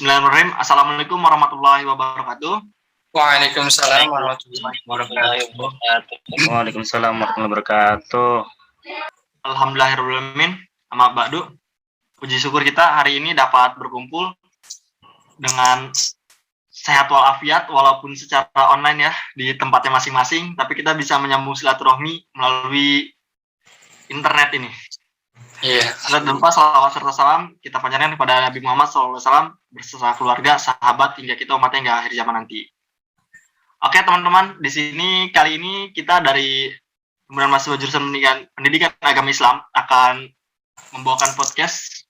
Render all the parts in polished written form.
Bismillahirrahmanirrahim. Assalamualaikum warahmatullahi wabarakatuh. Waalaikumsalam warahmatullahi wabarakatuh. Waalaikumsalam warahmatullahi wabarakatuh. Alhamdulillahirrahmanirrahim. Amma ba'du. Puji syukur kita hari ini dapat berkumpul dengan sehat walafiat walaupun secara online ya di tempatnya masing-masing, tapi kita bisa menyambung silaturahmi melalui internet ini. Iya. Dan lupa salawat serta salam kita panjatkan kepada Nabi Muhammad SAW beserta keluarga, sahabat hingga kita umatnya hingga akhir zaman nanti. Oke teman-teman, di sini kali ini kita dari Himpunan Mahasiswa Jurusan Pendidikan Agama Islam akan membawakan podcast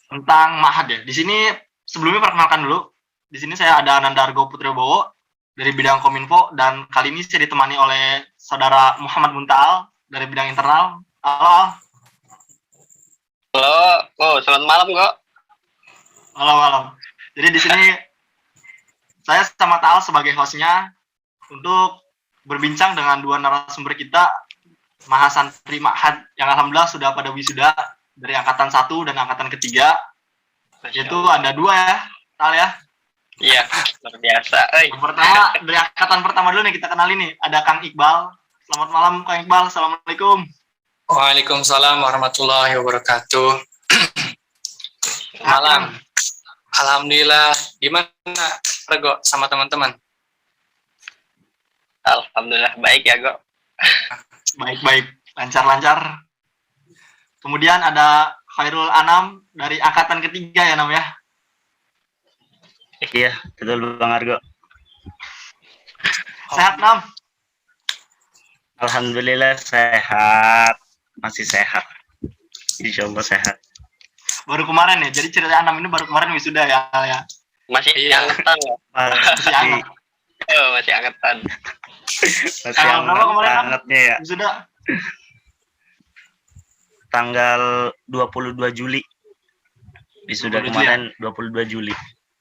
tentang Ma'had ya. Di sini sebelumnya perkenalkan dulu. Di sini saya ada Ananda Argo Putribowo dari bidang Kominfo dan kali ini saya ditemani oleh saudara Muhammad Muntaal dari bidang internal. Halo. Halo, selamat malam kok. Halo. Jadi di sini saya sama Taal sebagai hostnya untuk berbincang dengan dua narasumber kita, Mahasantri Ma'had yang alhamdulillah sudah pada wisuda dari angkatan 1 dan angkatan ketiga. Itu ada dua ya, Taal ya. Iya, luar biasa. Yang pertama dari angkatan pertama dulu nih kita kenalin nih, ada Kang Iqbal. Selamat malam Kang Iqbal. Assalamualaikum. Waalaikumsalam warahmatullahi wabarakatuh. Malam. Alhamdulillah. Gimana Rego sama teman-teman? Alhamdulillah baik ya, Go. Baik. Lancar. Kemudian ada Khairul Anam dari angkatan ketiga ya Nam ya. Iya, betul Bang Argo. Sehat Nam? Alhamdulillah sehat. Masih sehat. Insyaallah sehat. Baru kemarin ya. Jadi cerita Anam ini baru kemarin wisuda ya. Masih angetan ya? Masih anget. Masih angetan. Masih angetnya ya. Wisuda Tanggal 22 Juli. Wisuda kemarin 22 Juli.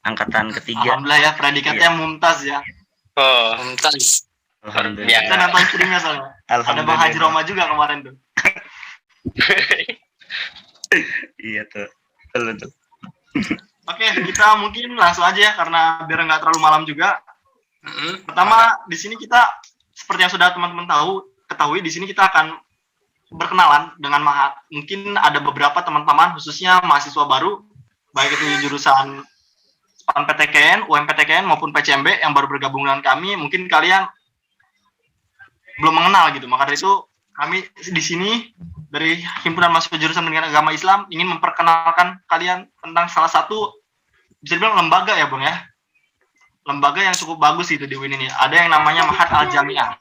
Angkatan ketiga. Alhamdulillah ya, predikatnya mumtaz ya. Oh, Mumtaz. Alhamdulillah. Kita nonton streamnya soalnya. Ada Bang Haji Roma juga kemarin tuh. Iya tuh. Betul. Oke, kita mungkin langsung aja ya karena biar nggak terlalu malam juga. Pertama di sini kita seperti yang sudah teman-teman ketahui di sini kita akan berkenalan dengan Ma'had. Mungkin ada beberapa teman-teman khususnya mahasiswa baru baik itu jurusan SPAN PTKN, UMPTKN maupun PCMB yang baru bergabung dengan kami. Mungkin kalian belum mengenal gitu. Maka dari itu kami di sini dari Himpunan Mahasiswa Jurusan Pendidikan Agama Islam ingin memperkenalkan kalian tentang salah satu bisa dibilang lembaga ya Bang ya. Lembaga yang cukup bagus itu di UIN ini. Ada yang namanya Ma'had Al-Jami'ah.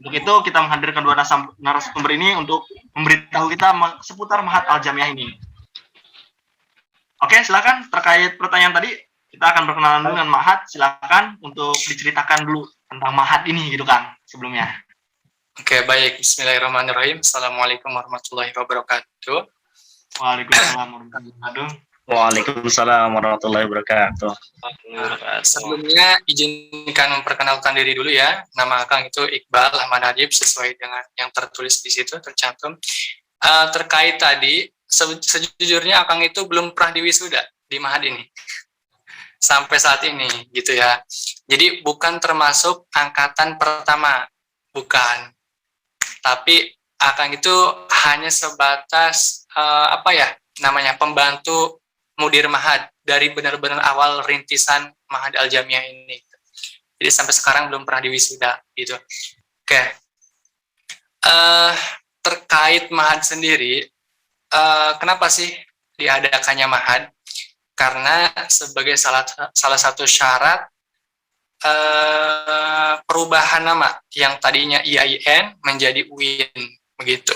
Untuk itu kita menghadirkan dua narasumber ini untuk memberitahu kita seputar Ma'had Al-Jami'ah ini. Oke, silakan terkait pertanyaan tadi kita akan berkenalan dulu dengan Ma'had. Silakan untuk diceritakan dulu tentang Ma'had ini gitu Kang sebelumnya. Oke, baik. Bismillahirrahmanirrahim. Assalamualaikum warahmatullahi wabarakatuh. Waalaikumsalam warahmatullahi wabarakatuh. Waalaikumsalam warahmatullahi wabarakatuh. Sebelumnya izinkan memperkenalkan diri dulu ya. Nama Kang itu Iqbal Ahmad Najib sesuai dengan yang tertulis di situ tercantum. Terkait tadi, sejujurnya Kang itu belum pernah diwisuda di Ma'had ini sampai saat ini gitu ya. Jadi bukan termasuk angkatan pertama, bukan. Tapi Akang itu hanya sebatas pembantu mudir Ma'had dari benar-benar awal rintisan Ma'had Al-Jami'ah ini. Jadi sampai sekarang belum pernah diwisuda gitu. Oke. Terkait Ma'had sendiri, kenapa sih diadakannya Ma'had? Karena sebagai salah satu syarat perubahan nama yang tadinya IAIN menjadi UIN begitu.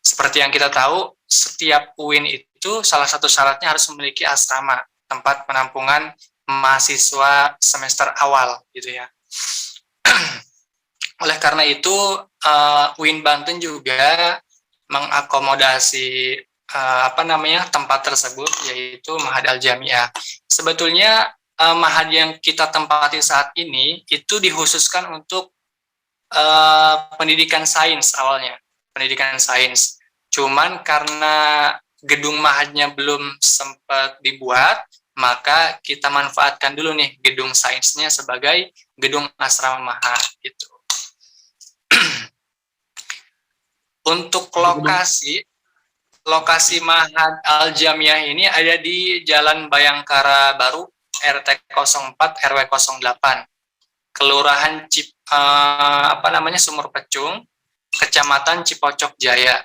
Seperti yang kita tahu, setiap UIN itu salah satu syaratnya harus memiliki asrama, tempat penampungan mahasiswa semester awal gitu ya. Oleh karena itu UIN Banten juga mengakomodasi tempat tersebut, yaitu Ma'had Al-Jami'ah. Sebetulnya Ma'had yang kita tempati saat ini itu dikhususkan untuk pendidikan sains awalnya, pendidikan sains. Cuman karena gedung mahadnya belum sempat dibuat, maka kita manfaatkan dulu nih gedung sainsnya sebagai gedung asrama mahad gitu. Untuk lokasi Mahad Al-Jamiah ini ada di Jalan Bayangkara Baru, RT 04 RW 08, Kelurahan Sumur Pecung, Kecamatan Cipocok Jaya.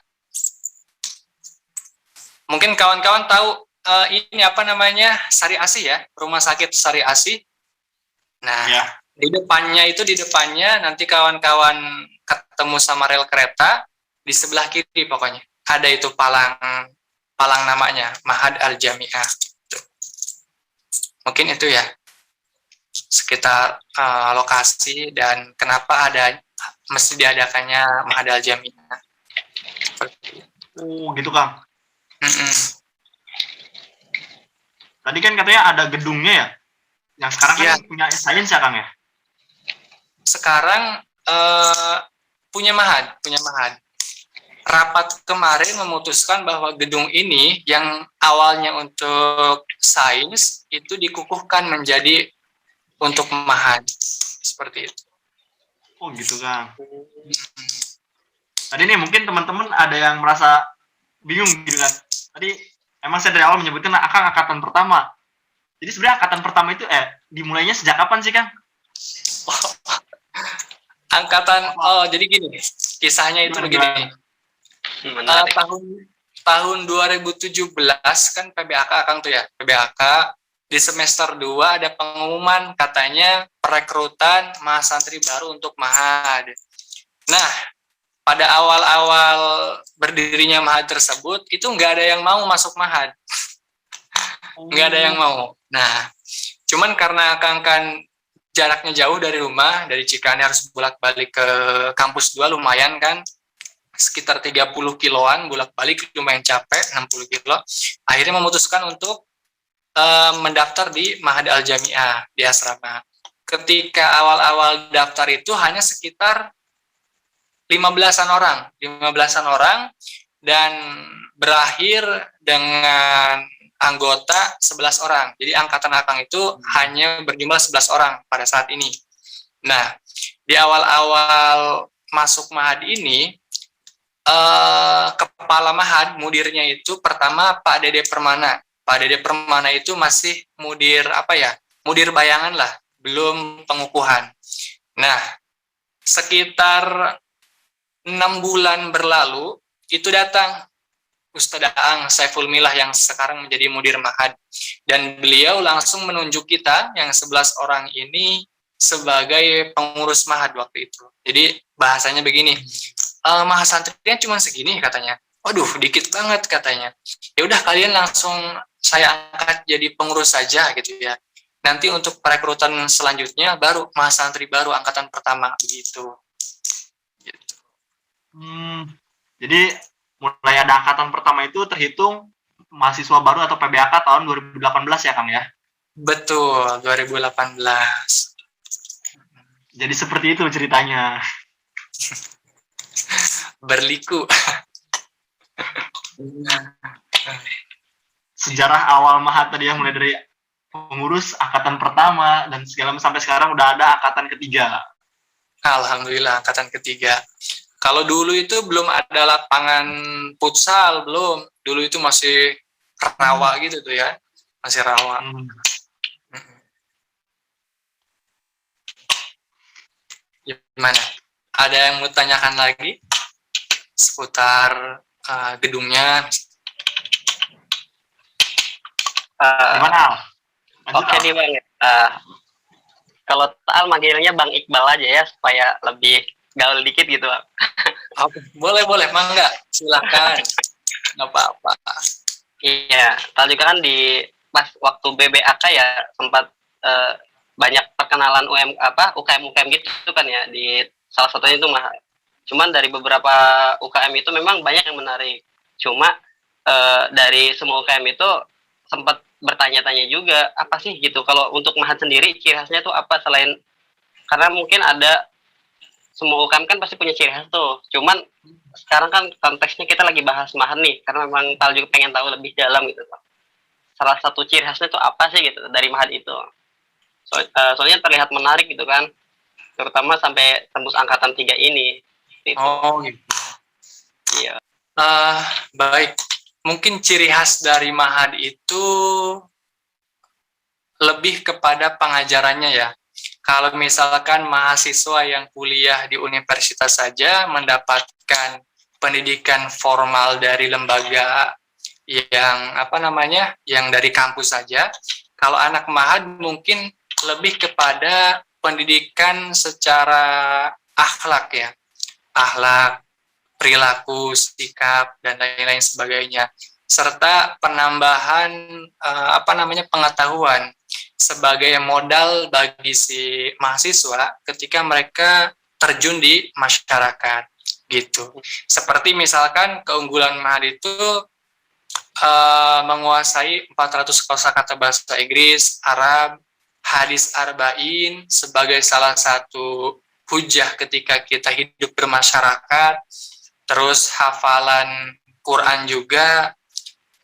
Mungkin kawan-kawan tahu ini Sari Asih ya, Rumah Sakit Sari Asih. Nah, ya. Di depannya nanti kawan-kawan ketemu sama rel kereta, di sebelah kiri pokoknya ada itu palang namanya Mahad Al-Jamiah. Mungkin itu ya sekitar lokasi dan kenapa mesti diadakannya Mahad Al-Jamiah. Oh gitu Kang. Tadi kan katanya ada gedungnya ya, yang sekarang kan punya sains ya Kang ya? Sekarang punya Mahad. Rapat kemarin memutuskan bahwa gedung ini yang awalnya untuk sains itu dikukuhkan menjadi untuk Mahad, seperti itu. Oh gitu Kang. Tadi nih mungkin teman-teman ada yang merasa bingung gitu kan. Tadi emang saya dari awal menyebutkan Akang angkatan pertama. Jadi sebenarnya angkatan pertama itu dimulainya sejak kapan sih Kang? Jadi gini, kisahnya itu begini. Tahun 2017 kan PBAK Akang tuh ya, PBAK di semester 2 ada pengumuman katanya perekrutan mahasantri baru untuk Mahad. Nah, pada awal-awal berdirinya Mahad tersebut itu nggak ada yang mau masuk Mahad. Nggak ada yang mau. Nah, cuman karena Akang kan jaraknya jauh dari rumah, dari Cikani harus bolak-balik ke kampus 2 lumayan kan, sekitar 30 kiloan bolak-balik, lumayan capek, 60 kilo. Akhirnya memutuskan untuk mendaftar di Mahad Al-Jamiah di asrama. Ketika awal-awal daftar itu hanya sekitar 15-an orang dan berakhir dengan anggota 11 orang. Jadi angkatan Akang itu hanya berjumlah 11 orang pada saat ini. Nah, di awal-awal masuk Mahad ini, kepala Mahad, mudirnya itu pertama Pak Dede Permana. Pak Dede Permana itu masih mudir mudir bayangan lah, belum pengukuhan. Nah, sekitar 6 bulan berlalu, itu datang Ustadz Aang Saiful Milah yang sekarang menjadi mudir Mahad. Dan beliau langsung menunjuk kita, yang 11 orang ini, sebagai pengurus Mahad waktu itu. Jadi bahasanya begini, mahasantrinya cuma segini katanya. Waduh, dikit banget katanya. Ya udah kalian langsung saya angkat jadi pengurus saja gitu ya. Nanti untuk perekrutan selanjutnya baru mahasantri baru angkatan pertama begitu. Gitu. Jadi mulai ada angkatan pertama itu terhitung mahasiswa baru atau PBAK tahun 2018 ya Kang ya? Betul, 2018. Jadi seperti itu ceritanya. Berliku. Sejarah awal Mahad tadi yang mulai dari pengurus angkatan pertama dan segala sampai sekarang udah ada angkatan ketiga. Alhamdulillah angkatan ketiga. Kalau dulu itu belum ada lapangan futsal, belum. Dulu itu masih rawa gitu tuh ya. Masih rawa. Gimana? Ada yang mau tanyakan lagi seputar gedungnya? Gimana? Oke nih Bang. Kalau Taal manggilnya Bang Iqbal aja ya supaya lebih gaul dikit gitu Bang. Boleh, mangga. Silakan. Nggak apa-apa. Iya, Taal juga kan di pas waktu BBAK ya sempat banyak perkenalan UKM gitu kan ya, di salah satunya itu mah. Cuman dari beberapa UKM itu memang banyak yang menarik. Cuma dari semua UKM itu sempat bertanya-tanya juga apa sih gitu kalau untuk Mahad sendiri ciri khasnya tuh apa, selain karena mungkin ada semua UKM kan pasti punya ciri khas tuh. Cuman sekarang kan konteksnya kita lagi bahas Mahat nih, karena memang Tal juga pengen tahu lebih dalam gitu. Salah satu ciri khasnya itu apa sih gitu dari Mahat itu? Soalnya terlihat menarik gitu kan, terutama sampai tembus angkatan 3 ini. Gitu. Oh gitu. Iya. Baik. Mungkin ciri khas dari Mahat itu lebih kepada pengajarannya ya. Kalau misalkan mahasiswa yang kuliah di universitas saja mendapatkan pendidikan formal dari lembaga yang yang dari kampus saja, kalau anak Mahat mungkin lebih kepada pendidikan secara akhlak ya, akhlak, perilaku, sikap dan lain-lain sebagainya, serta penambahan pengetahuan sebagai modal bagi si mahasiswa ketika mereka terjun di masyarakat gitu. Seperti misalkan keunggulan Mahat itu menguasai 400 kosakata bahasa Inggris, Arab, hadis arba'in sebagai salah satu hujah ketika kita hidup bermasyarakat, terus hafalan Quran juga,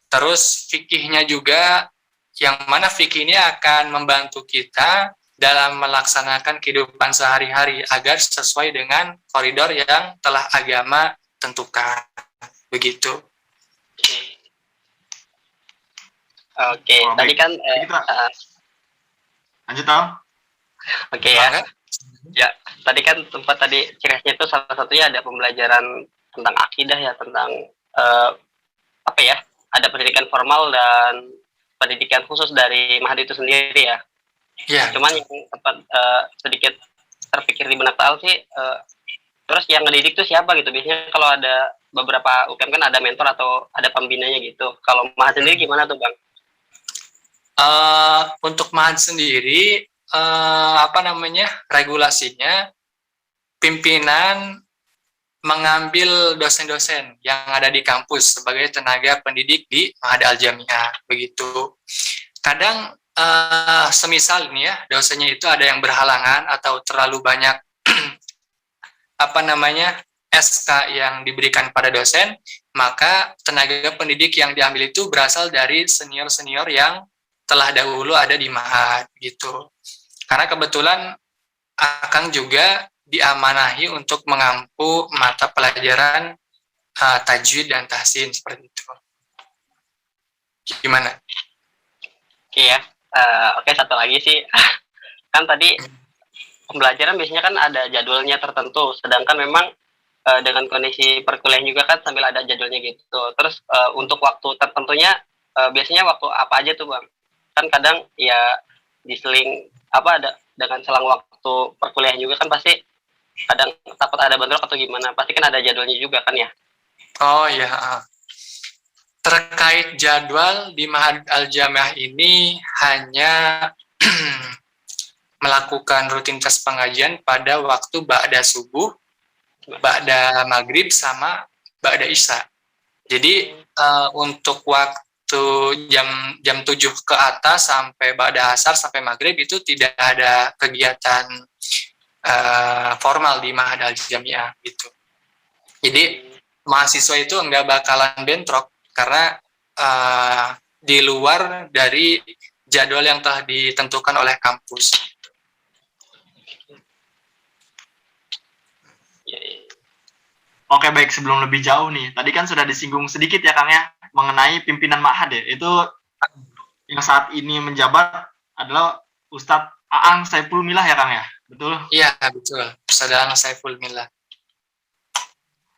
terus fikihnya juga, yang mana fikih ini akan membantu kita dalam melaksanakan kehidupan sehari-hari agar sesuai dengan koridor yang telah agama tentukan. Begitu. Oke, tadi kan lanjut Tal. Oke ya. Ya, tadi kan tempat tadi ciri khasnya itu salah satunya ada pembelajaran tentang akidah ya, tentang ada pendidikan formal dan pendidikan khusus dari Mahat itu sendiri ya. Iya. Cuman yang tempat sedikit terpikir di benak Tal sih, terus yang ngedidik itu siapa gitu? Biasanya kalau ada beberapa UKM kan ada mentor atau ada pembinanya gitu. Kalau Mahat sendiri gimana tuh Bang? Untuk Mahat sendiri, regulasinya pimpinan mengambil dosen-dosen yang ada di kampus sebagai tenaga pendidik di Mahat Al-Jamiah, begitu. Kadang semisal ini ya, dosennya itu ada yang berhalangan atau terlalu banyak SK yang diberikan pada dosen, maka tenaga pendidik yang diambil itu berasal dari senior-senior yang telah dahulu ada di Mahat gitu. Karena kebetulan Akang juga diamanahi untuk mengampu mata pelajaran tajwid dan tahsin seperti itu. Gimana? Oke ya. Oke, satu lagi sih. Kan tadi pembelajaran biasanya kan ada jadwalnya tertentu, sedangkan memang dengan kondisi perkuliahan juga kan sambil ada jadwalnya gitu. Terus untuk waktu tertentunya biasanya waktu apa aja tuh Bang? Kan kadang ya diseling ada dengan selang waktu perkuliahan juga kan pasti kadang takut ada bentrok atau gimana, pasti kan ada jadwalnya juga kan ya. Oh ya, terkait jadwal di Mahat Al-Jamiah ini hanya melakukan rutinitas pengajian pada waktu ba'da subuh, ba'da maghrib sama ba'da isya. Jadi untuk waktu jam 7 ke atas sampai ba'da asar sampai maghrib itu tidak ada kegiatan formal di Mahat Al-Jamiah gitu. Jadi mahasiswa itu enggak bakalan bentrok karena di luar dari jadwal yang telah ditentukan oleh kampus. Oke, baik, sebelum lebih jauh nih, tadi kan sudah disinggung sedikit ya Kang ya mengenai pimpinan Mahat ya. Itu yang saat ini menjabat adalah Ustadz Aang Saiful Milah ya Kang ya, betul? Iya betul, Ustadz Aang Saiful Milah.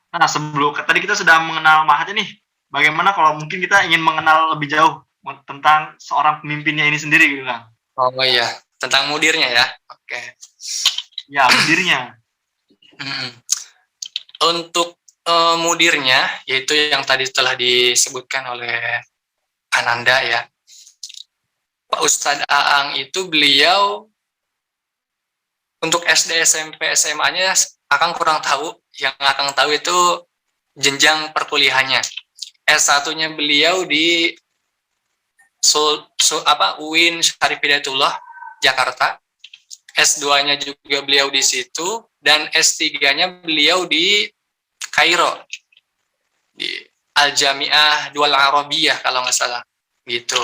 Nah, sebelum tadi kita sudah mengenal Mahat ini, bagaimana kalau mungkin kita ingin mengenal lebih jauh tentang seorang pemimpinnya ini sendiri gitu Kang? Oh iya, tentang mudirnya ya. Oke. Ya, mudirnya. Untuk mudirnya, yaitu yang tadi telah disebutkan oleh Ananda ya, Pak Ustadz Aang itu beliau untuk SD, SMP, SMA-nya Akang kurang tahu. Yang Akang tahu itu jenjang perkuliahannya. S1-nya beliau di UIN Syarif Hidayatullah Jakarta. S2-nya juga beliau di situ. dan S3-nya beliau di Kairo, di Al-Jami'ah Dual Arabiyah kalau nggak salah gitu.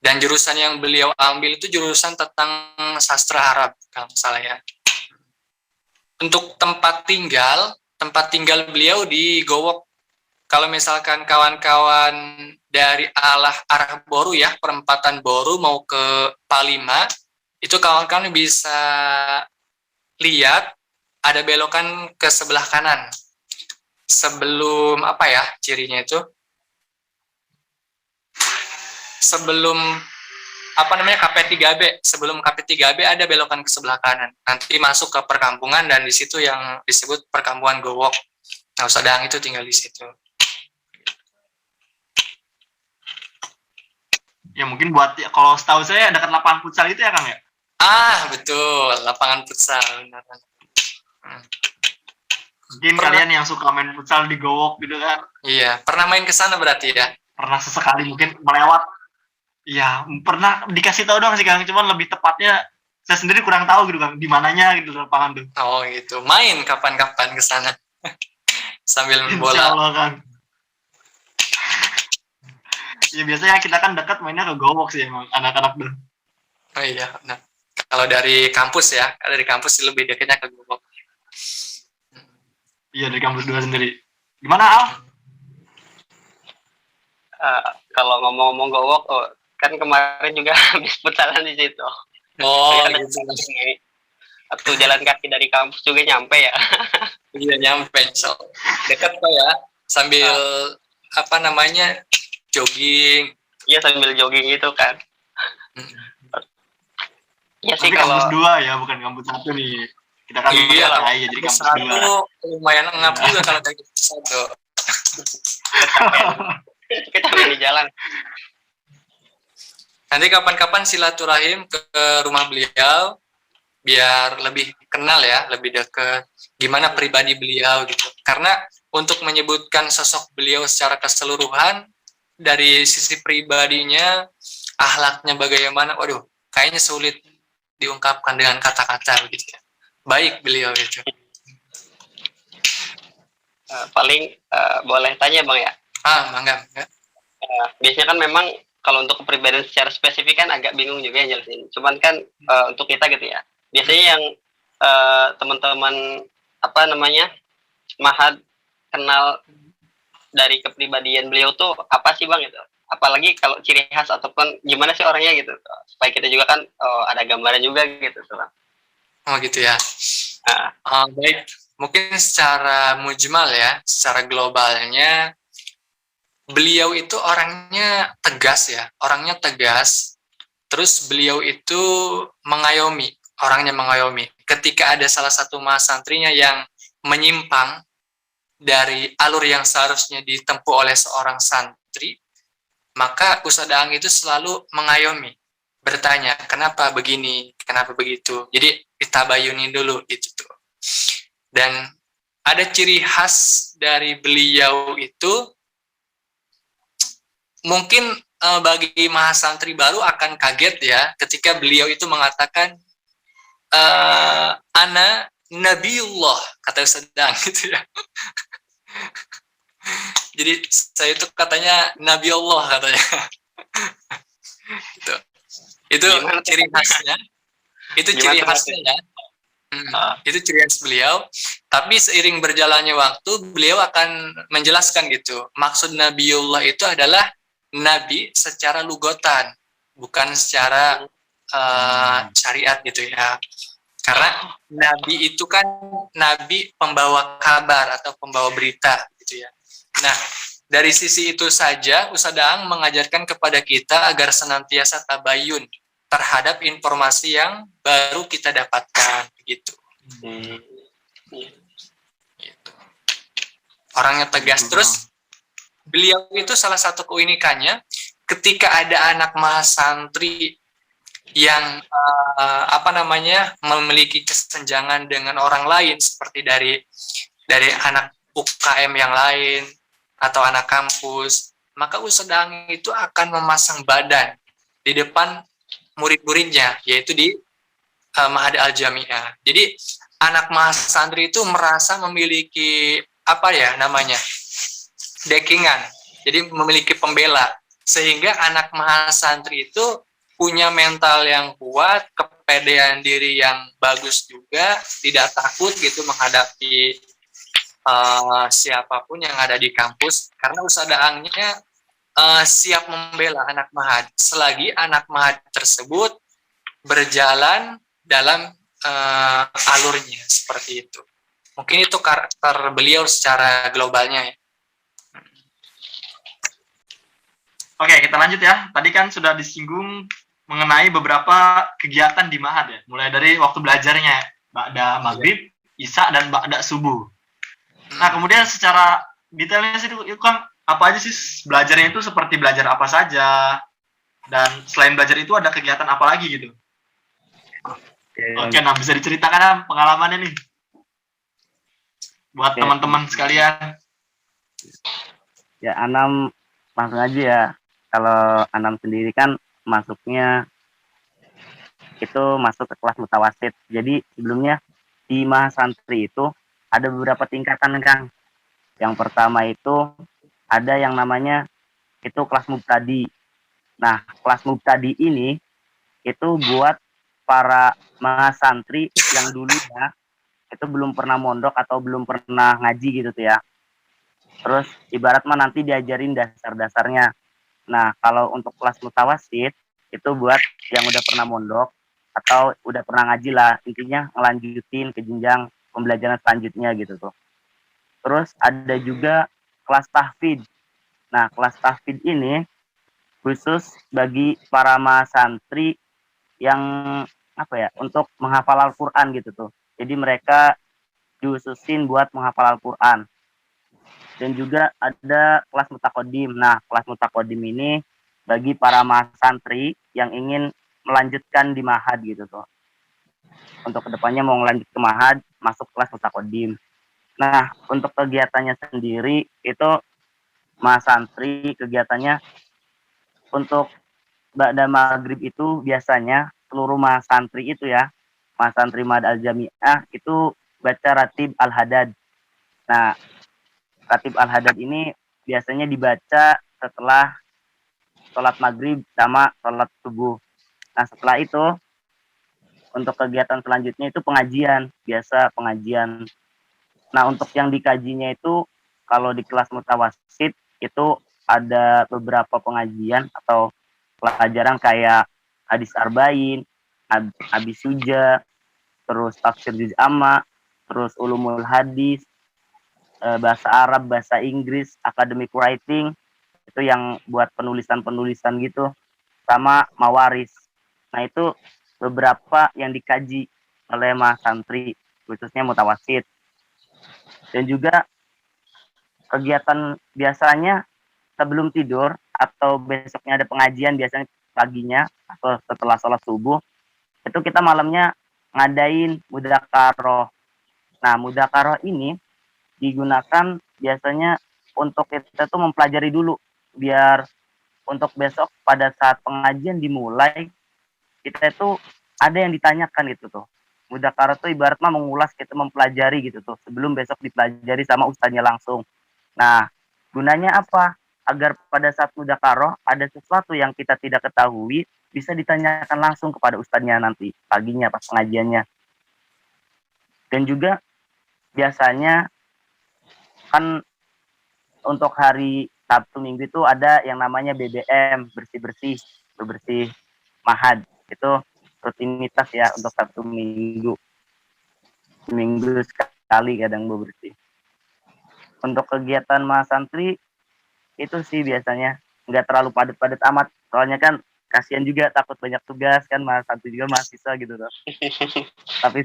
Dan jurusan yang beliau ambil itu jurusan tentang sastra Arab kalau nggak salah ya. Untuk tempat tinggal beliau di Gowok. Kalau misalkan kawan-kawan dari arah Boru ya, perempatan Boru mau ke Palima, itu kawan-kawan bisa lihat ada belokan ke sebelah kanan. Sebelum apa ya cirinya itu? Sebelum apa namanya KP3B, sebelum KP3B ada belokan ke sebelah kanan. Nanti masuk ke perkampungan dan di situ yang disebut perkampungan Gowok. Nah, Ustaz Daang itu tinggal di situ. Ya mungkin buat kalau setahu saya dekat lapangan futsal itu ya Kang ya. Betul, lapangan futsal. Benar. Mungkin kalian yang suka main futsal di Gowok gitu kan. Iya, pernah main ke sana berarti ya? Pernah sesekali mungkin melewat. Ya, pernah dikasih tahu doang sih Kang, cuman lebih tepatnya saya sendiri kurang tahu gitu Kang, di mananya gitu lapangan tuh. Oh gitu, main kapan-kapan ke sana sambil main bola. Insya Allah Kang. Ya biasanya kita kan dekat mainnya ke Gowok sih emang anak-anak tuh. Oh iya, nah kalau dari kampus ya, dari kampus lebih dekatnya ke Gowok. Iya dari kampus 2 sendiri. Gimana Al? Kalau ngomong-ngomong Gowok, kan kemarin juga habis futsalan di situ. Oh Kan gitu. Atau jalan kaki dari kampus juga nyampe ya. Iya nyampe, so dekat kok ya, sambil apa namanya jogging. Iya sambil jogging gitu kan. Iya sih Tapi kampus kalau 2 ya, bukan kampus 1 nih. Kita kan Iya lah, ya, jadi kampus 2. lumayan ngap juga kalau dari kampus 1. kita main di jalan. Nanti kapan-kapan silaturahim ke rumah beliau biar lebih kenal ya, lebih dekat gimana pribadi beliau gitu. Karena untuk menyebutkan sosok beliau secara keseluruhan dari sisi pribadinya, akhlaknya bagaimana, waduh, kayaknya sulit diungkapkan dengan kata-kata begitu ya. Baik beliau itu. Paling boleh tanya Bang ya. Mangga. Biasanya kan memang kalau untuk kepribadian secara spesifik kan agak bingung juga ya jelasin. Cuman kan untuk kita gitu ya. Biasanya yang teman-teman apa namanya Mahad kenal dari kepribadian beliau tuh apa sih Bang gitu? Apalagi kalau ciri khas ataupun gimana sih orangnya gitu. Supaya kita juga kan ada gambaran juga gitu Bang. Oh gitu ya. Baik, mungkin secara mujmal ya, secara globalnya beliau itu orangnya tegas ya, orangnya tegas. Terus beliau itu mengayomi, orangnya mengayomi. Ketika ada salah satu santrinya yang menyimpang dari alur yang seharusnya ditempuh oleh seorang santri, maka Ustadz Daang itu selalu mengayomi, bertanya, kenapa begini, kenapa begitu. Jadi ditabayuni dulu itu tuh. Dan ada ciri khas dari beliau itu, mungkin bagi mahasantri baru akan kaget ya ketika beliau itu mengatakan ana Nabiullah, kata Ustadz Daang gitu ya. Jadi saya itu katanya Nabi Allah katanya. Gitu. Itu ciri khasnya. Itu ciri khasnya ya. Itu ciri khas beliau. Tapi seiring berjalannya waktu, beliau akan menjelaskan gitu. Maksud Nabiullah itu adalah nabi secara lugotan, bukan secara syariat gitu ya. Karena nabi itu kan nabi pembawa kabar atau pembawa berita gitu ya. Nah, dari sisi itu saja Ustadz Daang mengajarkan kepada kita agar senantiasa tabayun terhadap informasi yang baru kita dapatkan gitu. Gitu. Orangnya tegas. Terus beliau itu salah satu keunikannya ketika ada anak mahasantri yang memiliki kesenjangan dengan orang lain seperti dari anak UKM yang lain atau anak kampus, maka Ustadz Daang itu akan memasang badan di depan murid-muridnya, yaitu di Ma'had Al-Jami'ah. Jadi anak mahasantri itu merasa memiliki apa ya namanya backingan, jadi memiliki pembela, sehingga anak mahasantri itu punya mental yang kuat, kepedean diri yang bagus juga, tidak takut gitu menghadapi siapapun yang ada di kampus, karena Ustadz Aangnya siap membela anak mahad selagi anak mahad tersebut berjalan dalam alurnya seperti itu. Mungkin itu karakter beliau secara globalnya ya. Oke, kita lanjut ya. Tadi kan sudah disinggung mengenai beberapa kegiatan di Mahad ya. Mulai dari waktu belajarnya, ba'da maghrib, isya, dan ba'da subuh. Nah, kemudian secara detailnya sih itu kan apa aja sih belajarnya itu seperti belajar apa saja, dan selain belajar itu ada kegiatan apa lagi gitu. Oke, nah bisa diceritakan pengalamannya nih buat teman-teman sekalian. Ya, Anam langsung aja ya. Kalau Anam sendiri kan masuknya itu masuk ke kelas mutawasid. Jadi sebelumnya di mahasantri itu ada beberapa tingkatan, Kang. Yang pertama itu ada yang namanya itu kelas mubtadi. Nah, kelas mubtadi ini itu buat para mahasantri yang dulunya itu belum pernah mondok atau belum pernah ngaji gitu tuh ya. Terus ibarat mah nanti diajarin dasar-dasarnya. Nah, kalau untuk kelas mutawasid itu buat yang udah pernah mondok atau udah pernah ngaji lah, intinya ngelanjutin ke jenjang pembelajaran selanjutnya gitu tuh. Terus ada juga kelas tahfidz. Nah, kelas tahfidz ini khusus bagi para mahasantri yang apa ya, untuk menghafal Al-Qur'an gitu tuh. Jadi mereka diususin buat menghafal Al-Qur'an. Dan juga ada kelas mutakodim. Nah, kelas mutakodim ini bagi para mahasantri yang ingin melanjutkan di mahad gitu tuh. Untuk kedepannya mau melanjut ke mahad, masuk kelas mutakodim. Nah, untuk kegiatannya sendiri itu mahasantri kegiatannya untuk ba'da maghrib itu biasanya seluruh mahasantri itu ya, mahasantri Mahad Al-Jami'ah itu baca Ratib Al-Hadad. Nah, Ratib Al-Hadad ini biasanya dibaca setelah sholat maghrib sama sholat subuh. Nah, setelah itu untuk kegiatan selanjutnya itu pengajian, biasa pengajian. Nah, untuk yang dikajinya itu kalau di kelas mutawasid itu ada beberapa pengajian atau pelajaran kayak hadis arba'in, habis suja, terus tafsir juz amma, terus ulumul hadis, bahasa Arab, bahasa Inggris, academic writing, itu yang buat penulisan-penulisan gitu, sama mawaris. Nah, itu beberapa yang dikaji oleh mahasantri, khususnya mutawasid. Dan juga kegiatan biasanya sebelum tidur atau besoknya ada pengajian, biasanya paginya atau setelah sholat subuh, itu kita malamnya ngadain mudzakarah. Nah, mudzakarah ini digunakan biasanya untuk kita tuh mempelajari dulu, biar untuk besok pada saat pengajian dimulai kita itu ada yang ditanyakan gitu tuh. Mudzakarah tuh ibarat mah mengulas, kita mempelajari gitu tuh sebelum besok dipelajari sama ustaznya langsung. Nah, gunanya apa? Agar pada saat mudzakarah ada sesuatu yang kita tidak ketahui bisa ditanyakan langsung kepada ustaznya nanti paginya pas pengajiannya. Dan juga biasanya kan untuk hari Sabtu Minggu itu ada yang namanya BBM, bersih mahad. Itu rutinitas ya untuk Sabtu Minggu. Seminggu sekali kadang bersih. Untuk kegiatan mahasantri itu sih biasanya nggak terlalu padat-padat amat. Soalnya kan kasihan juga, takut banyak tugas kan, mahasantri juga mahasiswa gitu tuh. Tapi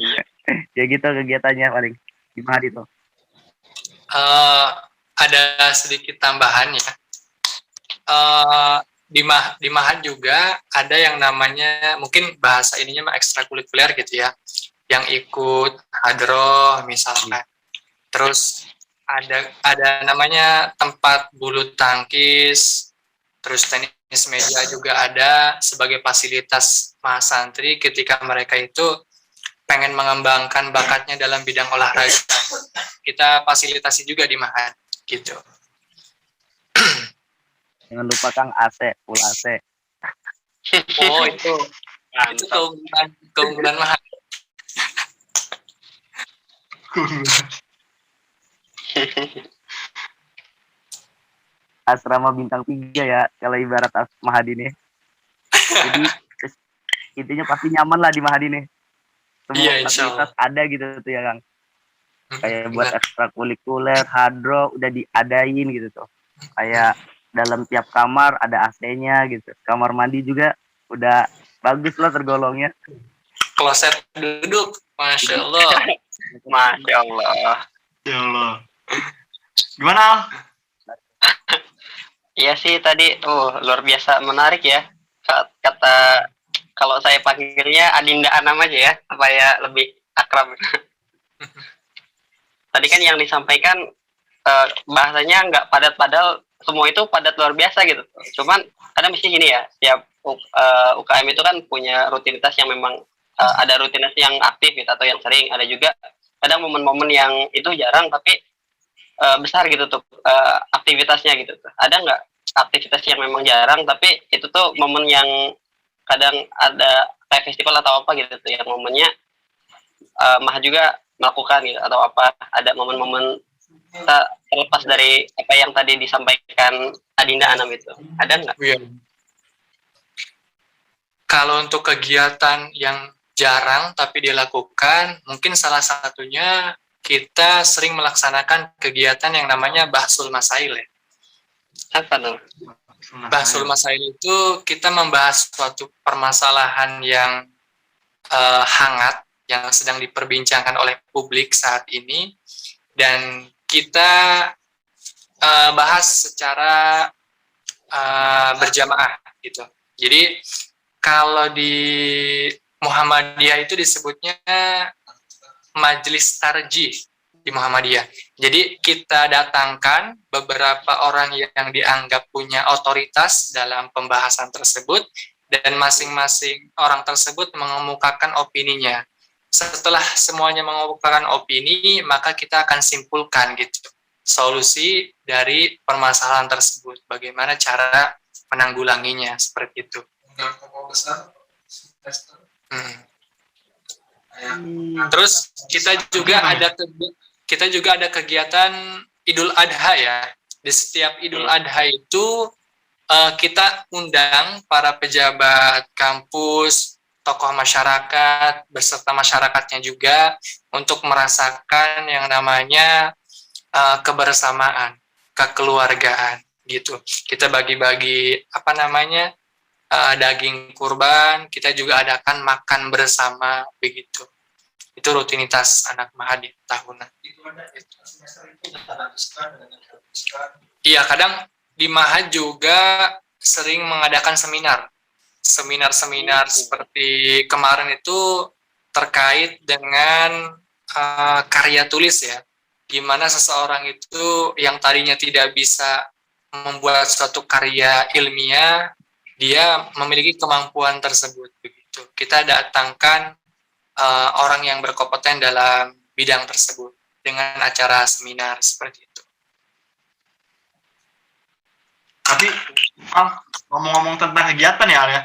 ya gitu kegiatannya paling di mahad itu. Ada sedikit tambahan ya. Di mahad juga ada yang namanya, mungkin bahasa ininya mah ekstrakurikuler gitu ya, yang ikut hadroh misalkan. Terus ada namanya tempat bulu tangkis, terus tenis meja juga ada sebagai fasilitas mahasantri ketika mereka itu pengen mengembangkan bakatnya dalam bidang olahraga, kita fasilitasi juga di Mahad gitu. Jangan lupa Kang AC, full AC. Oh itu keunggulan Mahad. Asrama bintang 3 ya kalau ibarat Mahad ini. Jadi intinya pasti nyaman lah di Mahad ini. Semua fasilitas ada gitu tuh ya Kang. Kayak buat ekstrakurikuler, hadro udah diadain gitu tuh. Kayak dalam tiap kamar ada AC-nya gitu. Kamar mandi juga udah bagus lah tergolongnya. Kloset duduk, Masya Allah. Masya Allah. Ya Allah. Gimana Al? Iya sih tadi, luar biasa menarik ya. Kata kalau saya panggilnya Adinda Anam aja ya, supaya lebih akrab. Tadi kan yang disampaikan bahasanya nggak padat, padahal semua itu padat luar biasa gitu. Cuman kadang mesti gini ya, setiap UKM itu kan punya rutinitas yang memang ada rutinitas yang aktif gitu, atau yang sering. Ada juga kadang momen-momen yang itu jarang tapi besar gitu tuh aktivitasnya gitu tuh. Ada nggak aktivitas yang memang jarang tapi itu tuh momen yang kadang ada kayak festival atau apa gitu tuh, yang momennya Mah juga melakukan gitu, atau apa ada momen-momen terlepas dari apa yang tadi disampaikan Adinda Anam itu, ada nggak? Iya. Kalau untuk kegiatan yang jarang tapi dilakukan, mungkin salah satunya kita sering melaksanakan kegiatan yang namanya Bahsul Masail ya. Apa tuh? Bahsul Masail itu kita membahas suatu permasalahan yang hangat yang sedang diperbincangkan oleh publik saat ini, dan kita bahas secara berjamaah gitu. Jadi kalau di Muhammadiyah itu disebutnya Majelis Tarjih di Muhammadiyah. Jadi kita datangkan beberapa orang yang dianggap punya otoritas dalam pembahasan tersebut, dan masing-masing orang tersebut mengemukakan opininya. Setelah semuanya mengemukakan opini, maka kita akan simpulkan gitu solusi dari permasalahan tersebut, bagaimana cara menanggulanginya, seperti itu. Terus kita juga ada kegiatan Idul Adha ya. Di setiap Idul Adha itu kita undang para pejabat kampus, tokoh masyarakat, beserta masyarakatnya juga untuk merasakan yang namanya kebersamaan, kekeluargaan gitu. Kita bagi-bagi daging kurban, kita juga adakan makan bersama begitu. Itu rutinitas anak Mahad tahunan. Iya, kadang di Mahad juga sering mengadakan seminar seperti kemarin itu terkait dengan karya tulis ya, gimana seseorang itu yang tadinya tidak bisa membuat suatu karya ilmiah, dia memiliki kemampuan tersebut begitu. Kita datangkan orang yang berkompeten dalam bidang tersebut dengan acara seminar seperti itu. Tapi ngomong-ngomong tentang kegiatan ya Al ya,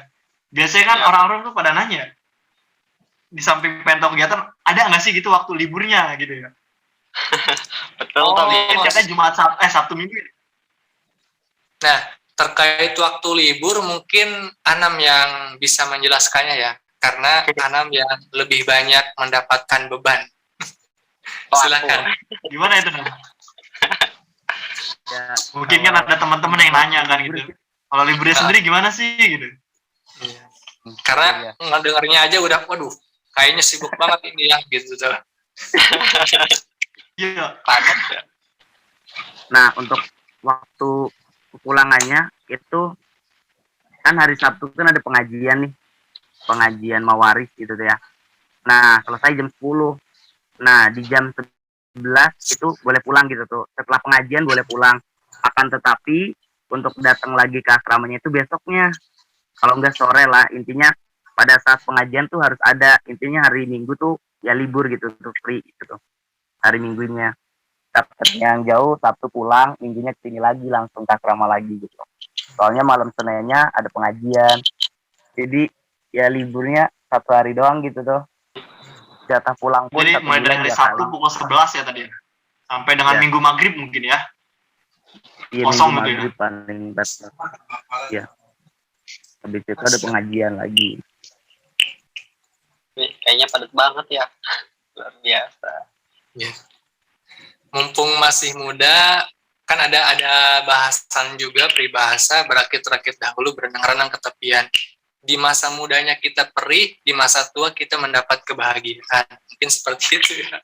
biasanya kan orang-orang tuh pada nanya, di samping pengen kegiatan, ada nggak sih gitu waktu liburnya gitu ya? Betul. Katanya Sabtu Minggu ya? Nah, terkait waktu libur mungkin Anam yang bisa menjelaskannya ya, karena Anam yang lebih banyak mendapatkan beban. Silakan. Gimana itu? Ya, mungkin kan ada teman-teman yang nanya kan gitu. Kalau liburnya sendiri gimana sih gitu? Iya. Karena ngedengarnya aja udah, waduh, kayaknya sibuk banget ini ya gitu. Iya. Nah, untuk waktu kepulangannya itu kan hari Sabtu kan ada pengajian nih, pengajian mawaris gitu tuh ya. Nah, selesai jam 10. Nah, di jam 11 itu boleh pulang gitu tuh. Setelah pengajian boleh pulang. Akan tetapi untuk datang lagi ke asramanya itu besoknya. Kalau enggak sore lah. Intinya pada saat pengajian tuh harus ada. Intinya hari Minggu tuh ya libur gitu tuh, free gitu hari Minggunya. Dapat yang jauh Sabtu pulang, Minggunya kesini lagi langsung ke asrama lagi gitu. Soalnya malam Seninnya ada pengajian, jadi ya liburnya 1 hari doang gitu tuh. Jatah pulang pun Jadi 1 mulai dari bulan hari 2 Sabtu kali. pukul 11 ya tadi, sampai dengan Ya. Minggu maghrib mungkin ya. Iya, Kosong Minggu gitu ya. maghrib paling betul. Ya, habis itu ada pengajian lagi. Kayaknya padat banget ya. Luar biasa. Ya. Mumpung masih muda, kan ada bahasan juga peribahasa berakit-rakit dahulu berenang-renang ke tepian. Di masa mudanya kita perih, di masa tua kita mendapat kebahagiaan. Mungkin seperti itu ya.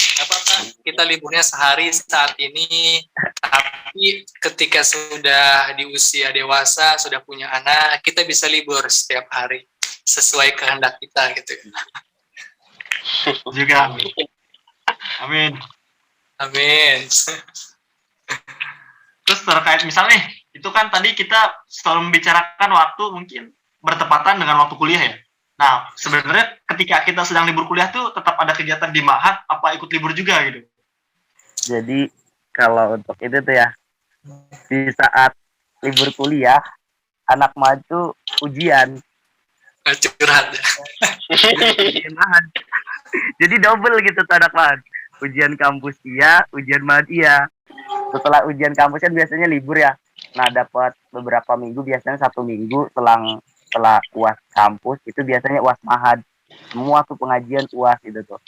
Nggak apa-apa, kita liburnya sehari saat ini, tapi ketika sudah di usia dewasa, sudah punya anak, kita bisa libur setiap hari sesuai kehendak kita gitu. Juga. Amin. Amin. Terus terkait misalnya itu kan tadi kita selalu membicarakan waktu mungkin bertepatan dengan waktu kuliah ya. Nah, sebenarnya ketika kita sedang libur kuliah tuh tetap ada kegiatan di Ma'had apa ikut libur juga gitu. Jadi kalau untuk itu tuh ya, di saat libur kuliah, anak maju ujian. Curhat. Ujian Ma'had. Jadi double gitu tuh anak Ma'had. Ujian kampus iya, ujian Ma'had iya. Setelah ujian kampus kan biasanya libur ya. Nah, dapat beberapa minggu, biasanya 1 minggu setelah UAS kampus itu biasanya UAS Ma'had. Semua tuh pengajian UAS gitu tuh.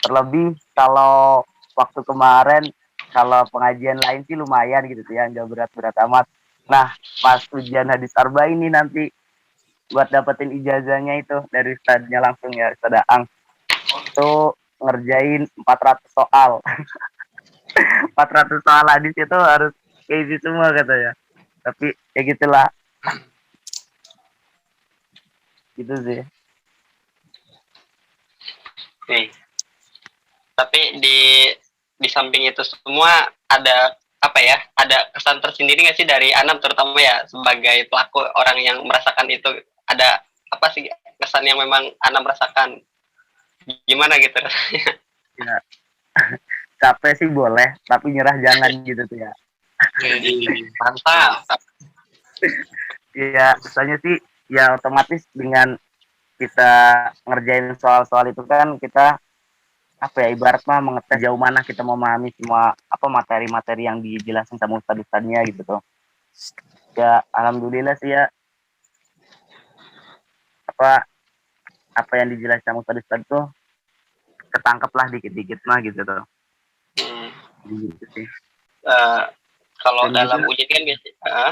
Terlebih kalau waktu kemarin, kalau pengajian lain sih lumayan gitu tuh ya, nggak berat-berat amat. Nah, pas ujian hadis arba ini nanti buat dapetin ijazahnya itu dari ustadznya langsung ya, Ustadz Ang. Itu ngerjain 400 soal. 400 soal hadis itu harus kayak gitu semua katanya. Tapi ya gitulah. Gitu sih. Nih. Tapi di samping itu semua ada apa ya? Ada kesan tersendiri nggak sih dari Anam terutama ya sebagai pelaku orang yang merasakan itu? Ada apa sih kesan yang memang Anam rasakan? Gimana gitu? Ya. Capek sih boleh, tapi nyerah jangan gitu tuh ya. Mantap. Ya, misalnya sih ya otomatis dengan kita ngerjain soal-soal itu kan kita apa ya, ibarat mah mengetes jauh mana kita mau memahami semua apa materi-materi yang dijelasin sama ustadz-ustadznya gitu tuh. Ya alhamdulillah sih ya, apa yang dijelasin sama ustadz-ustadz tuh ketangkep lah dikit-dikit mah gitu tuh. Gitu sih. Kalau Dan dalam juga- ujian kan biasanya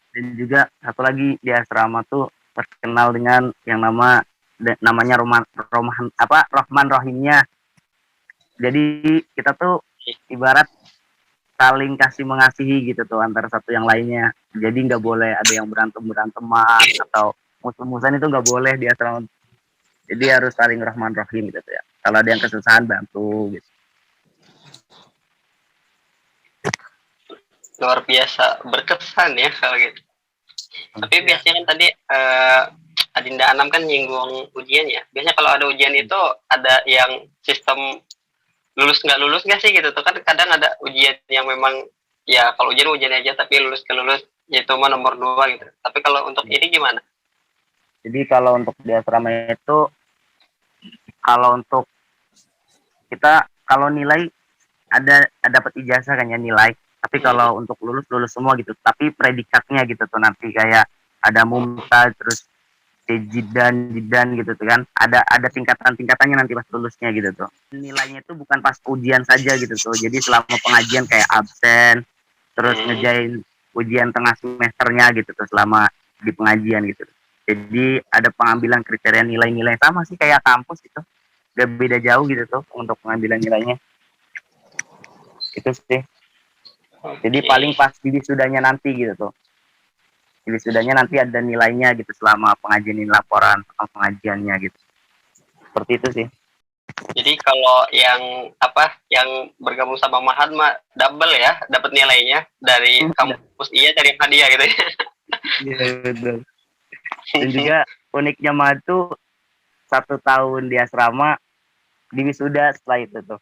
Dan juga satu lagi di asrama tuh terkenal dengan yang namanya Rahman Rahimnya. Jadi kita tuh ibarat saling kasih mengasihi gitu tuh antara satu yang lainnya. Jadi nggak boleh ada yang beranteman atau musuh-musuhan, itu nggak boleh di asrama. Jadi harus saling Rahman Rahim gitu tuh ya. Kalau ada yang kesusahan bantu gitu. luar biasa berkesan ya kalau gitu. Tapi biasanya kan tadi Adinda Anam kan nyinggung ujian ya. Biasanya kalau ada ujian itu ada yang sistem lulus nggak sih gitu tuh kan kadang ada ujian yang memang ya kalau ujian aja tapi lulus ke lulus itu mah nomor 2 gitu. Tapi kalau untuk ini gimana? Jadi kalau untuk di asrama itu, kalau untuk kita kalau nilai ada dapat ijazah kan ya nilai. Tapi kalau untuk lulus semua gitu. Tapi predikatnya gitu tuh nanti kayak ada mumtaz, terus jidan gitu tuh kan. Ada tingkatan-tingkatannya nanti pas lulusnya gitu tuh. Nilainya itu bukan pas ujian saja gitu tuh. Jadi selama pengajian kayak absen, terus ngerjain ujian tengah semesternya gitu tuh selama di pengajian gitu. Jadi ada pengambilan kriteria nilai-nilai sama sih kayak kampus gitu. Gak beda jauh gitu tuh untuk pengambilan nilainya. Itu sih. Jadi paling pas di wisudanya nanti gitu tuh. Di wisudanya nanti ada nilainya gitu selama pengajian ini, laporan pengajiannya gitu. Seperti itu sih. Jadi kalau yang bergabung sama Ma'had mah double ya dapat nilainya dari kampus dari hadiah gitu ya. Iya betul. Dan juga uniknya Ma'had tuh 1 tahun di asrama, di wisuda setelah itu tuh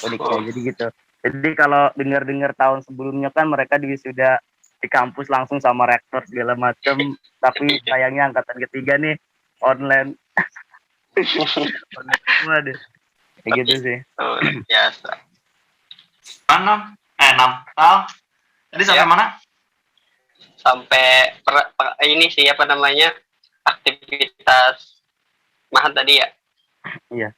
uniknya. Jadi gitu. Jadi kalau dengar-dengar tahun sebelumnya kan mereka di wisuda di kampus langsung sama rektor segala macam, tapi sayangnya angkatan ketiga nih online. Online semua deh. Kayak gitu sih. Biasa. 6 tahun. Tadi sampai Ya. mana? Sampai ini sih apa namanya, aktivitas Mahat tadi ya. Iya.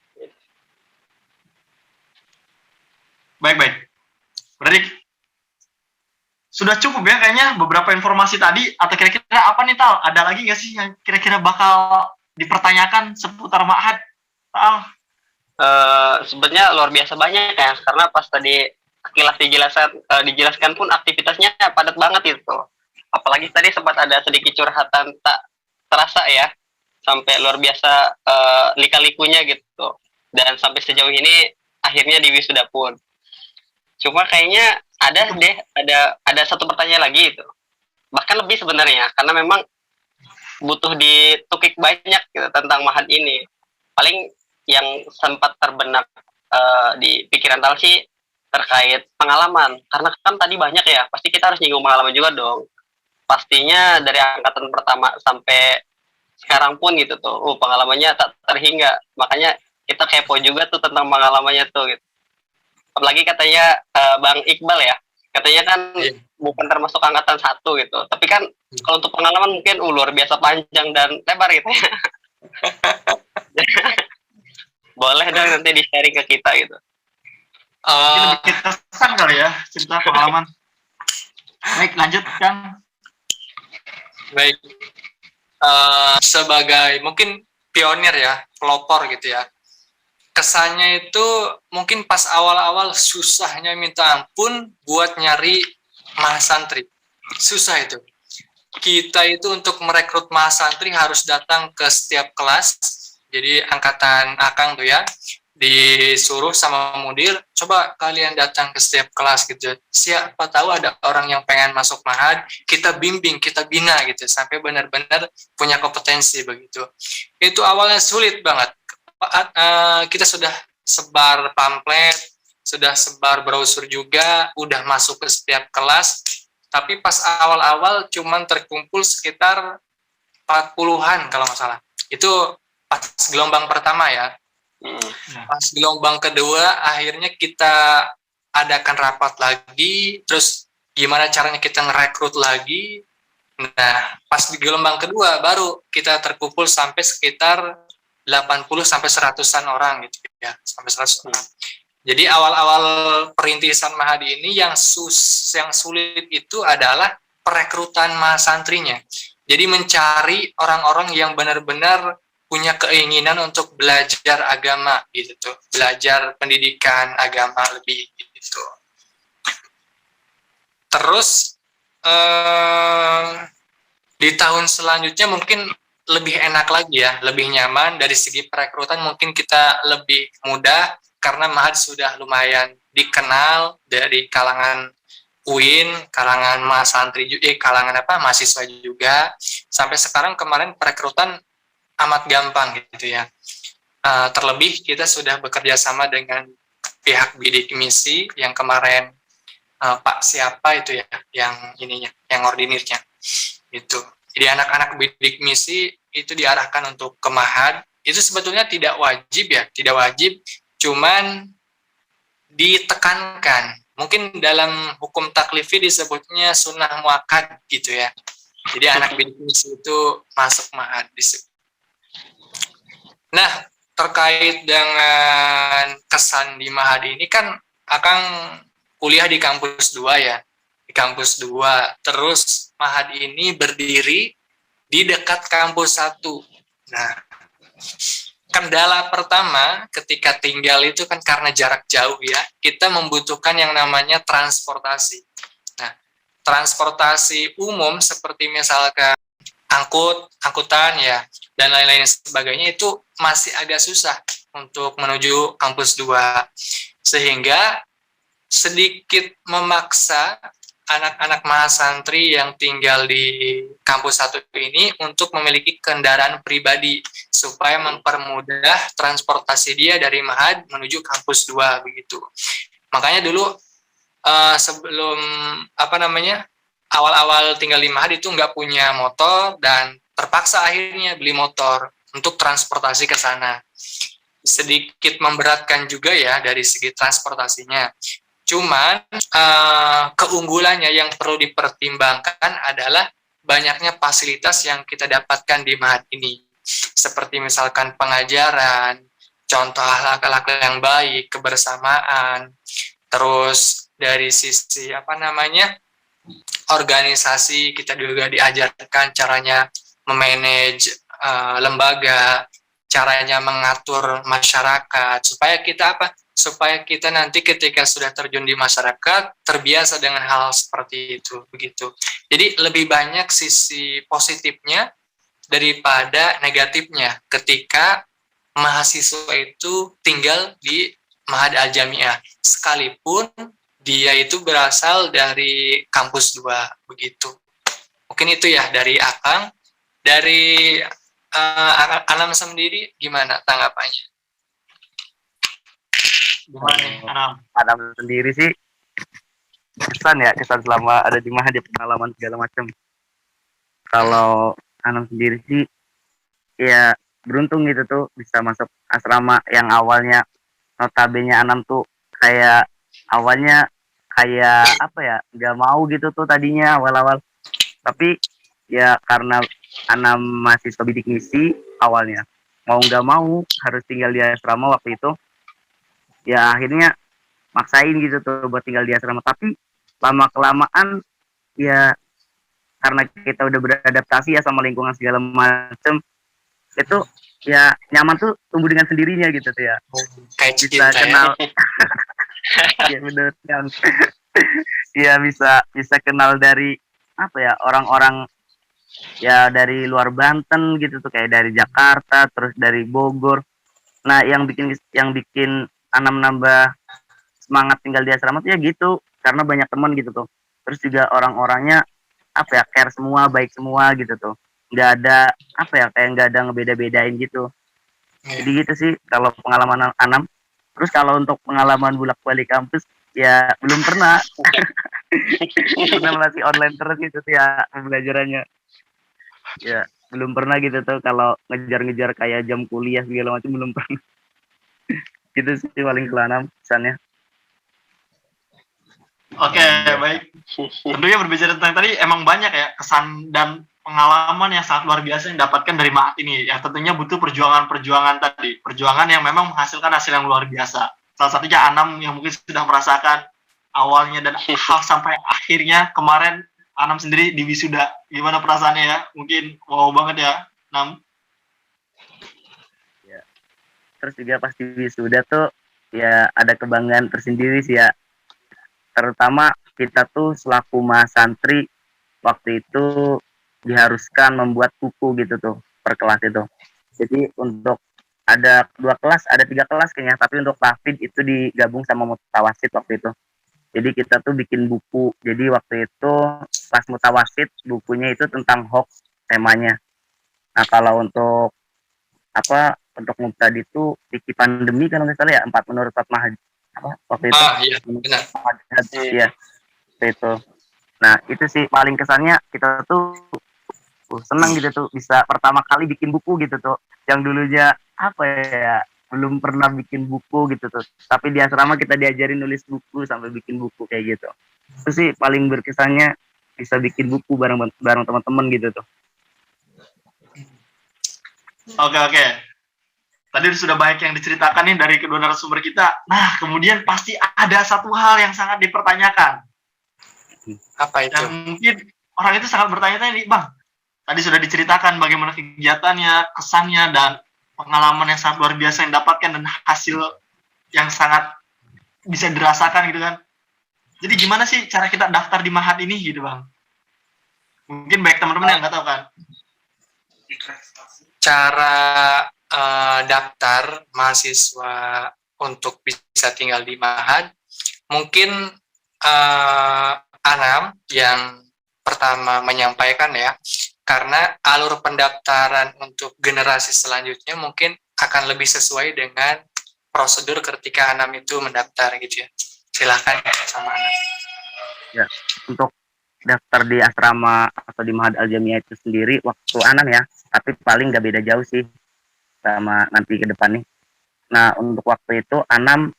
Baik. Berarti sudah cukup ya kayaknya beberapa informasi tadi, atau kira-kira apa nih Tal? Ada lagi nggak sih yang kira-kira bakal dipertanyakan seputar Ma'had? Tal? Sebenarnya luar biasa banyak ya, karena pas tadi sekilas dijelaskan pun aktivitasnya padat banget itu. Apalagi tadi sempat ada sedikit curhatan tak terasa ya, sampai luar biasa lika-likunya gitu. Dan sampai sejauh ini akhirnya di wisuda pun. Cuma kayaknya ada satu pertanyaan lagi itu. Bahkan lebih sebenarnya, karena memang butuh ditukik banyak gitu tentang Ma'had ini. Paling yang sempat terbenak di pikiran Tal sih terkait pengalaman. Karena kan tadi banyak ya, pasti kita harus nyinggung pengalaman juga dong. Pastinya dari angkatan pertama sampai sekarang pun gitu tuh, pengalamannya tak terhingga. Makanya kita kepo juga tuh tentang pengalamannya tuh gitu. Apalagi katanya Bang Iqbal ya, katanya kan bukan termasuk angkatan 1 gitu. Tapi kan kalau untuk pengalaman mungkin luar biasa panjang dan lebar gitu ya. Boleh dong nanti di-sharing ke kita gitu. Ini lebih kesan kali ya cerita pengalaman. Baik, lanjut Kang. Baik. Sebagai mungkin pionir ya, pelopor gitu ya. Kesannya itu mungkin pas awal-awal susahnya minta ampun buat nyari mahasantri. Susah itu. Kita itu untuk merekrut mahasantri harus datang ke setiap kelas. Jadi angkatan Akang tuh ya, disuruh sama mudir, coba kalian datang ke setiap kelas gitu. Siapa tahu ada orang yang pengen masuk Ma'had, kita bimbing, kita bina gitu, sampai benar-benar punya kompetensi begitu. Itu awalnya sulit banget. Kita sudah sebar pamflet, sudah sebar brosur juga, udah masuk ke setiap kelas, tapi pas awal-awal cuman terkumpul sekitar 40-an kalau nggak salah. Itu pas gelombang pertama ya. Pas gelombang kedua akhirnya kita adakan rapat lagi, terus gimana caranya kita ngerekrut lagi. Nah, pas di gelombang kedua baru kita terkumpul sampai sekitar 80 sampai 100-an orang gitu ya, sampai 100 orang. Jadi awal-awal perintisan Ma'had ini yang sulit itu adalah perekrutan mahasantrinya. Jadi mencari orang-orang yang benar-benar punya keinginan untuk belajar agama gitu tuh, belajar pendidikan agama lebih gitu. Terus di tahun selanjutnya mungkin lebih enak lagi ya, lebih nyaman dari segi perekrutan, mungkin kita lebih mudah karena Ma'had sudah lumayan dikenal dari kalangan UIN, kalangan mahasantri juga, mahasiswa juga. Sampai sekarang kemarin perekrutan amat gampang gitu ya. Terlebih kita sudah bekerja sama dengan pihak bidik misi yang kemarin Pak siapa itu ya, yang ordinirnya itu. Jadi anak-anak bidik misi itu diarahkan untuk ke Ma'had. Itu sebetulnya tidak wajib, cuman ditekankan. Mungkin dalam hukum taklifi disebutnya sunnah muakkad gitu ya. Jadi anak bidik misi itu masuk Ma'had disebut. Nah, terkait dengan kesan di Ma'had ini kan Akang kuliah di kampus 2 ya. Di kampus 2. Terus Ma'had ini berdiri di dekat kampus 1. Nah, kendala pertama ketika tinggal itu kan karena jarak jauh ya, kita membutuhkan yang namanya transportasi. Nah, transportasi umum seperti misalkan angkutan ya, dan lain-lain sebagainya itu masih agak susah untuk menuju kampus 2. Sehingga sedikit memaksa anak-anak mahasantri yang tinggal di kampus 1 ini untuk memiliki kendaraan pribadi supaya mempermudah transportasi dia dari Mahad menuju kampus 2 begitu. Makanya dulu sebelum awal-awal tinggal di Mahad itu nggak punya motor dan terpaksa akhirnya beli motor untuk transportasi ke sana. Sedikit memberatkan juga ya dari segi transportasinya. Cuman keunggulannya yang perlu dipertimbangkan adalah banyaknya fasilitas yang kita dapatkan di Mahad ini. Seperti misalkan pengajaran, contoh akhlak-akhlak yang baik, kebersamaan, terus dari sisi organisasi kita juga diajarkan caranya memanage lembaga, caranya mengatur masyarakat supaya kita nanti ketika sudah terjun di masyarakat terbiasa dengan hal seperti itu begitu. Jadi lebih banyak sisi positifnya daripada negatifnya ketika mahasiswa itu tinggal di Mahad Al-Jamiah sekalipun dia itu berasal dari kampus 2 begitu. Mungkin itu ya dari Akang. Dari Anam sendiri gimana tanggapannya? Gimana nih, Anam? Anam sendiri sih kesan selama ada di Mahad, pengalaman segala macam. Kalau Anam sendiri sih ya beruntung gitu tuh bisa masuk asrama yang awalnya notabene Anam tuh kayak awalnya kayak nggak mau gitu tuh tadinya awal-awal, tapi ya karena Anam mahasiswa bidik misi awalnya mau nggak mau harus tinggal di asrama waktu itu, ya akhirnya maksain gitu tuh buat tinggal di asrama. Tapi lama kelamaan ya karena kita udah beradaptasi ya sama lingkungan segala macem, itu ya nyaman tuh tumbuh dengan sendirinya gitu tuh ya. Kayak Bisa cinta kenal ya. ya bener kan. Ya bisa kenal dari orang-orang ya dari luar Banten gitu tuh, kayak dari Jakarta, terus dari Bogor. Nah, yang bikin Anam nambah semangat tinggal di asrama tuh ya gitu, karena banyak teman gitu tuh. Terus juga orang-orangnya care semua, baik semua gitu tuh. Nggak ada kayak nggak ada ngebeda-bedain gitu. Jadi gitu sih kalau pengalaman Anam. Terus kalau untuk pengalaman bolak-balik kampus ya belum pernah. Karena masih online terus gitu tuh ya pembelajarannya. Ya belum pernah gitu tuh kalau ngejar-ngejar kayak jam kuliah segala macam, belum pernah. Gitu sih paling ke Anam pesannya. Oke, baik. Tentunya berbicara tentang tadi emang banyak ya kesan dan pengalaman yang sangat luar biasa yang didapatkan dari Mahad ini. Ya tentunya butuh perjuangan tadi, perjuangan yang memang menghasilkan hasil yang luar biasa. Salah satunya Anam yang mungkin sudah merasakan awalnya dan sampai akhirnya kemarin Anam sendiri di wisuda. Gimana perasaannya ya? Mungkin wow banget ya, Anam. Ya. Terus juga pas di wisuda tuh ya ada kebanggaan tersendiri sih ya. Terutama kita tuh selaku mahasantri waktu itu diharuskan membuat buku gitu tuh per kelas itu. Jadi untuk ada 3 kelas kayaknya, tapi untuk tahfidz itu digabung sama mutawasid waktu itu. Jadi kita tuh bikin buku. Jadi waktu itu pas mutawasid bukunya itu tentang hoax temanya. Nah kalau untuk untuk mubtadi itu Wiki Pandemi kalau nggak salah ya, 4 menurut Fatmah waktu itu. Iya, benar. Iya, itu. Nah itu sih paling kesannya, kita tuh senang gitu tuh bisa pertama kali bikin buku gitu tuh, yang dulunya belum pernah bikin buku gitu tuh, tapi di asrama kita diajarin nulis buku sampai bikin buku kayak gitu. Itu sih paling berkesannya, bisa bikin buku bareng teman-teman gitu tuh. Oke. Tadi sudah banyak yang diceritakan nih dari kedua narasumber kita. Nah, kemudian pasti ada satu hal yang sangat dipertanyakan. Apa itu? Yang mungkin orang itu sangat bertanya-tanya nih, Bang. Tadi sudah diceritakan bagaimana kegiatannya, kesannya, dan pengalaman yang sangat luar biasa yang dapatkan dan hasil yang sangat bisa dirasakan gitu kan. Jadi gimana sih cara kita daftar di Mahad ini gitu, Bang? Mungkin banyak teman-teman yang nggak tahu kan. Cara daftar mahasiswa untuk bisa tinggal di Mahad, mungkin Anam yang pertama menyampaikan ya, karena alur pendaftaran untuk generasi selanjutnya mungkin akan lebih sesuai dengan prosedur ketika Anam itu mendaftar gitu ya. Silahkan sama Anam. Ya, untuk daftar di asrama atau di Ma'had Al-Jamiah itu sendiri waktu Anam ya, tapi paling nggak beda jauh sih sama nanti ke depan nih. Nah, untuk waktu itu Anam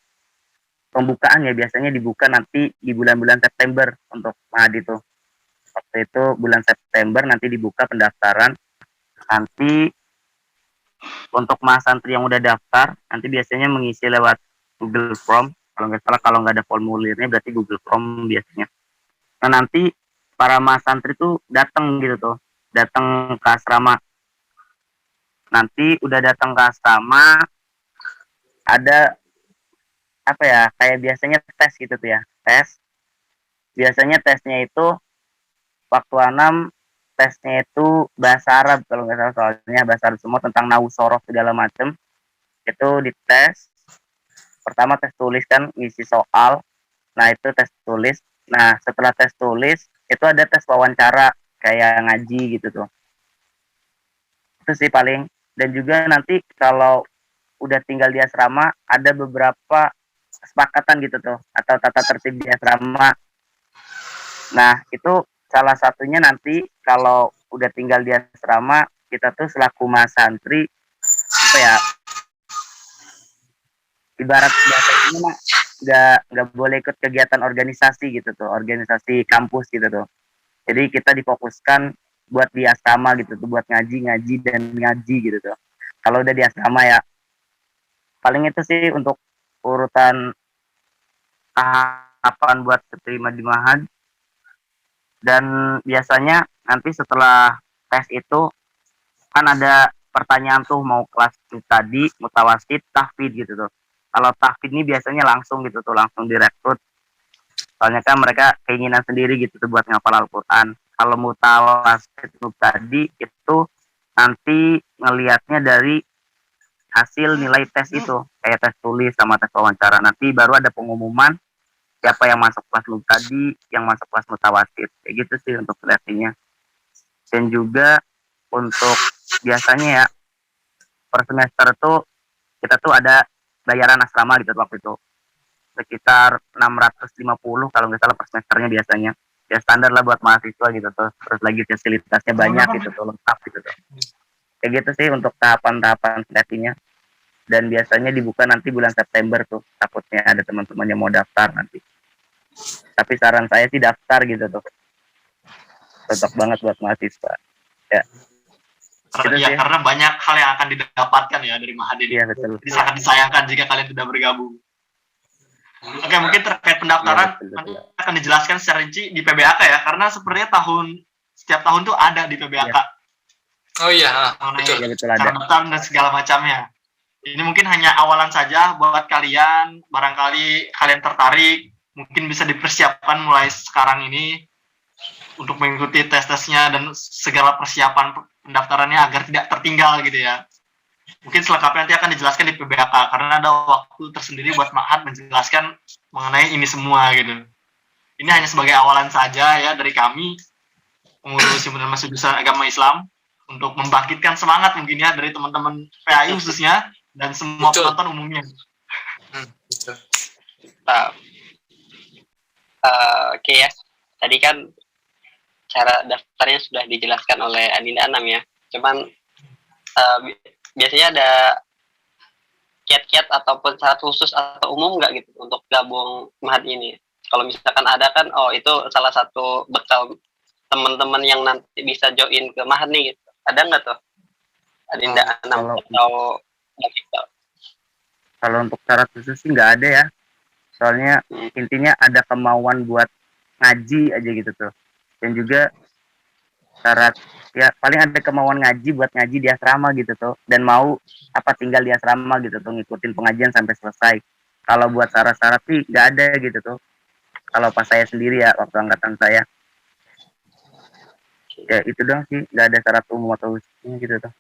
pembukaan ya biasanya dibuka nanti di bulan-bulan September untuk Ma'had itu. Waktu itu bulan September nanti dibuka pendaftaran. Nanti untuk mahasantri yang udah daftar, nanti biasanya mengisi lewat Google Form. Kalau nggak salah, kalau nggak ada formulirnya berarti Google Form biasanya. Nah, nanti para mahasantri tuh datang gitu tuh, datang ke asrama. Nanti udah datang ke asrama, ada apa ya, kayak biasanya tes gitu tuh ya, tes. Biasanya tesnya itu waktu Anam tesnya itu bahasa Arab kalau nggak salah, soalnya bahasa Arab semua tentang nahwu sorof segala macem. Itu dites. Pertama tes tulis kan, ngisi soal. Nah itu tes tulis. Nah setelah tes tulis itu ada tes wawancara kayak ngaji gitu tuh. Itu sih paling. Dan juga nanti kalau udah tinggal di asrama ada beberapa kesepakatan gitu tuh, atau tata tertib di asrama. Nah itu salah satunya nanti kalau udah tinggal di asrama, kita tuh selaku mahasantri apa ya, ibarat bahasa ini mah nggak boleh ikut kegiatan organisasi gitu tuh, organisasi kampus gitu tuh. Jadi kita difokuskan buat di asrama gitu tuh, buat ngaji dan ngaji gitu tuh. Kalau udah di asrama ya, paling itu sih untuk urutan tahapan buat keterima di Ma'had. Dan biasanya nanti setelah tes itu kan ada pertanyaan tuh, mau kelas tadi, mutawasid, tahfidz gitu tuh. Kalau tahfidz ini biasanya langsung gitu tuh, langsung direkrut. Soalnya kan mereka keinginan sendiri gitu tuh buat ngapal Al-Quran. Kalau mutawasid tadi itu nanti ngelihatnya dari hasil nilai tes itu, kayak tes tulis sama tes wawancara. Nanti baru ada pengumuman siapa yang masuk kelas tadi, yang masuk kelas mutawasid. Kayak gitu sih untuk seleksinya. Dan juga untuk biasanya ya per semester tuh kita tuh ada bayaran asrama gitu waktu itu. Sekitar 650 kalau nggak salah per semesternya biasanya. Ya standar lah buat mahasiswa gitu tuh. Terus lagi fasilitasnya banyak gitu tuh, lengkap gitu tuh. Kayak gitu sih untuk tahapan-tahapan seleksinya. Dan biasanya dibuka nanti bulan September tuh. Takutnya ada teman-teman yang mau daftar nanti. Tapi saran saya sih daftar gitu tuh. Cocok banget buat mahasiswa. Ya. Karena banyak hal yang akan didapatkan ya dari Ma'had ini. Iya, betul. Jadi sangat disayangkan jika kalian tidak bergabung. Oke, mungkin terkait pendaftaran betul. nanti akan dijelaskan secara rinci di PBAK ya, karena sepertinya setiap tahun tuh ada di PBAK. Ya. Oh iya, betul. Ya, betul ada. Cara dan segala macamnya. Ini mungkin hanya awalan saja buat kalian, barangkali kalian tertarik, mungkin bisa dipersiapkan mulai sekarang ini untuk mengikuti tes-tesnya dan segala persiapan pendaftarannya agar tidak tertinggal gitu ya. Mungkin selengkapnya nanti akan dijelaskan di PBAK karena ada waktu tersendiri buat Ma'had menjelaskan mengenai ini semua gitu. Ini hanya sebagai awalan saja ya dari kami, pengurus Himpunan Mahasiswa Jurusan Agama Islam, untuk membangkitkan semangat mungkin ya dari teman-teman PAI khususnya dan semua penonton umumnya. Betul. Oke ya, tadi kan cara daftarnya sudah dijelaskan oleh Adinda Anam ya. Cuman biasanya ada kiat-kiat ataupun syarat khusus atau umum nggak gitu untuk gabung Ma'had ini? Kalau misalkan ada kan, itu salah satu bekal teman-teman yang nanti bisa join ke Ma'had nih gitu. Ada nggak tuh? Adinda Anam atau kalau untuk syarat khusus sih nggak ada ya. Soalnya intinya ada kemauan buat ngaji aja gitu tuh. Dan juga syarat ya paling ada kemauan ngaji buat ngaji di asrama gitu tuh, dan mau tinggal di asrama gitu tuh, ngikutin pengajian sampai selesai. Kalau buat syarat-syarat sih nggak ada gitu tuh. Kalau pas saya sendiri ya, waktu angkatan saya ya itu doang sih, nggak ada syarat umum atau khususnya gitu tuh.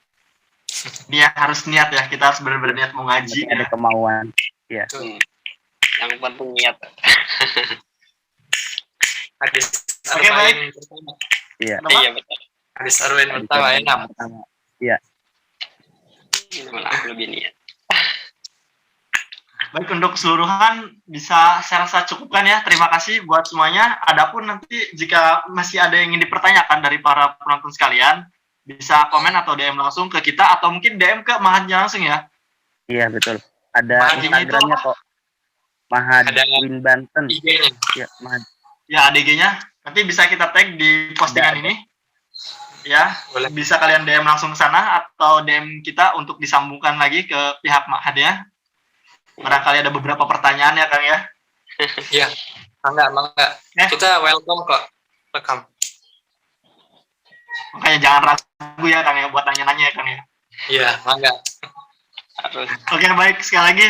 Dia harus niat ya, kita harus benar-benar niat mau ngaji. Ada kemauan ya. Yang penting niat. Oke, baik. Iya. Kenapa? Iya betul. Hadis Arwin pertama enam. Pertama. Iya. Aku lebih niat. Baik, untuk keseluruhan bisa saya rasa cukupkan ya. Terima kasih buat semuanya. Adapun nanti jika masih ada yang ingin dipertanyakan dari para penonton sekalian, bisa komen atau DM langsung ke kita atau mungkin DM ke Mahadnya langsung ya. Iya, betul. Ada Mahadnya itu Instagramnya apa? kok. Mahad Ada Win Banten. IG-nya. Ya, Mahad. Ya, ADG-nya. Nanti bisa kita tag di postingan Ada. ini. Ya, Boleh. bisa kalian DM langsung ke sana atau DM kita untuk disambungkan lagi ke pihak Mahadnya. Barangkali ada beberapa pertanyaan ya, Kang ya. Iya. Mangga. Kita welcome kok. Welcome. Makanya jangan ragu ya, Kang ya, buat nanya-nanya ya, Kang ya. Iya, mangga. Harus. Oke, baik, sekali lagi.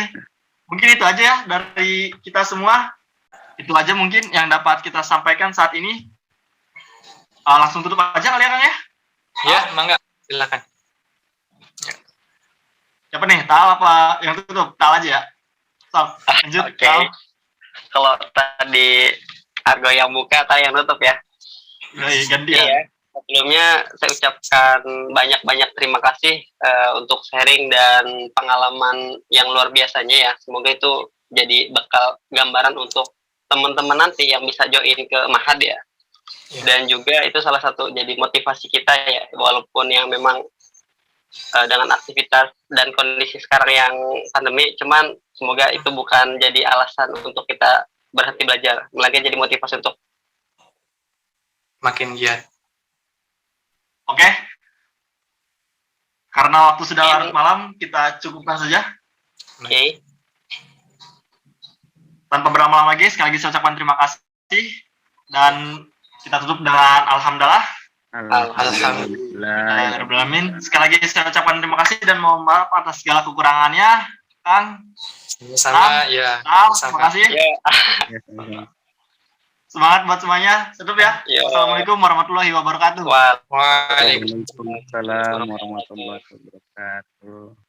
Mungkin itu aja ya dari kita semua. Itu aja mungkin yang dapat kita sampaikan saat ini. Langsung tutup aja kali ya, Kang ya. Iya, mangga. Silakan. Siapa nih? Tal apa yang tutup? Tal aja ya. Tal, lanjut. Oke. Tal. Kalau tadi Argo yang buka, atau yang nutup ya? Yoi, ganti ya. Iya. Sebelumnya saya ucapkan banyak-banyak terima kasih untuk sharing dan pengalaman yang luar biasanya ya. Semoga itu jadi bekal gambaran untuk teman-teman nanti yang bisa join ke Mahad ya. Ya. Dan juga itu salah satu jadi motivasi kita ya, walaupun yang memang dengan aktivitas dan kondisi sekarang yang pandemi, cuman semoga itu bukan jadi alasan untuk kita berhenti belajar, melainkan jadi motivasi untuk Makin giat. Oke. Karena waktu sudah larut malam, kita cukupkan saja. Oke. Tanpa berlama-lama lagi, sekali lagi saya ucapkan terima kasih. Dan kita tutup dengan Alhamdulillah. Alhamdulillah. Alhamdulillah. Sekali lagi saya ucapkan terima kasih dan mohon maaf atas segala kekurangannya. Kang, Sama ya. Tal, Sama. terima kasih. Ya. Ya, sama-sama. Semangat buat semuanya. Tutup ya. Ya. Assalamualaikum warahmatullahi wabarakatuh. Waalaikumsalam. Waalaikumsalam warahmatullahi wabarakatuh.